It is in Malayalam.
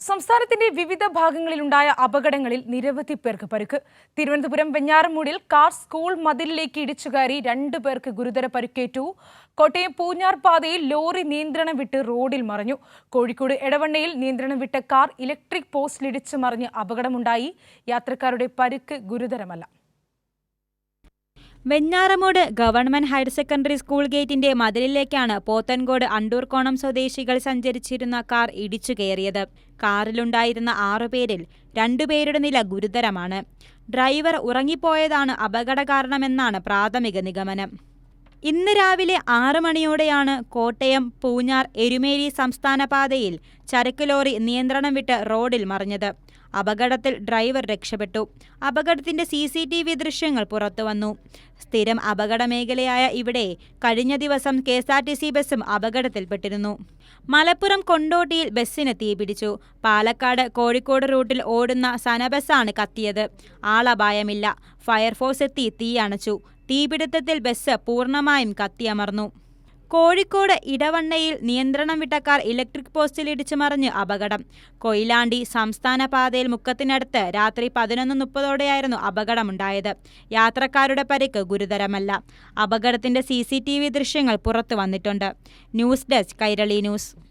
സംസ്ഥാനത്തിന്റെ വിവിധ ഭാഗങ്ങളിലുണ്ടായ അപകടങ്ങളിൽ നിരവധി പേർക്ക് പരിക്ക്. തിരുവനന്തപുരം വെഞ്ഞാറമൂടിൽ കാർ സ്കൂൾ മതിലിലേക്ക് ഇടിച്ചുകയറി 2 പേർക്ക് ഗുരുതര പരിക്കേറ്റു. കോട്ടയം പൂഞ്ഞാർ പാതയിൽ ലോറി നിയന്ത്രണം വിട്ട് റോഡിൽ മറിഞ്ഞു. കോഴിക്കോട് എടവണ്ണയിൽ നിയന്ത്രണം വിട്ട കാർ ഇലക്ട്രിക് പോസ്റ്റിലിടിച്ച് മറിഞ്ഞ് അപകടമുണ്ടായി. യാത്രക്കാരുടെ പരിക്ക് ഗുരുതരമല്ല. Venjaramoodu government higher secondary school ഗേറ്റിന്റെ മതിലിലേക്കാണ് പോത്തൻകോട് അണ്ടൂർക്കോണം സ്വദേശികൾ സഞ്ചരിച്ചിരുന്ന കാർ ഇടിച്ചു കയറിയത്. കാറിലുണ്ടായിരുന്ന 6 പേരിൽ 2 പേരുടെ നില ഗുരുതരമാണ്. ഡ്രൈവർ ഉറങ്ങിപ്പോയതാണ് അപകട കാരണമെന്നാണ് പ്രാഥമിക നിഗമനം. ഇന്ന് രാവിലെ 6 മണിയോടെയാണ് കോട്ടയം പൂഞ്ഞാർ എരുമേലി സംസ്ഥാന പാതയിൽ ചരക്ക് ലോറി നിയന്ത്രണം വിട്ട് റോഡിൽ മറിഞ്ഞത്. അപകടത്തിൽ ഡ്രൈവർ രക്ഷപ്പെട്ടു. അപകടത്തിന്റെ CCTV ദൃശ്യങ്ങൾ പുറത്തുവന്നു. സ്ഥിരം അപകട മേഖലയായ ഇവിടെ കഴിഞ്ഞ ദിവസം KSRTC ബസ്സും അപകടത്തിൽപ്പെട്ടിരുന്നു. മലപ്പുറം കൊണ്ടോട്ടിയിൽ ബസ്സിന് തീപിടിച്ചു. പാലക്കാട് കോഴിക്കോട് റൂട്ടിൽ ഓടുന്ന സനബസ്സാണ് കത്തിയത്. ആളപായമില്ല. ഫയർഫോഴ്സ് എത്തി തീയണച്ചു. തീപിടുത്തത്തിൽ ബസ് പൂർണ്ണമായും കത്തിയമർന്നു. കോഴിക്കോട് ഇടവണ്ണയിൽ നിയന്ത്രണം വിട്ട കാർ ഇലക്ട്രിക് പോസ്റ്റിൽ ഇടിച്ചു മറിഞ്ഞ് അപകടം. കൊയിലാണ്ടി സംസ്ഥാന പാതയിൽ മുക്കത്തിനടുത്ത് രാത്രി 11:30ഓടെയായിരുന്നു അപകടമുണ്ടായത്. യാത്രക്കാരുടെ പരിക്ക് ഗുരുതരമല്ല. അപകടത്തിന്റെ CCTV ദൃശ്യങ്ങൾ പുറത്തു വന്നിട്ടുണ്ട്. News desk Kairali news.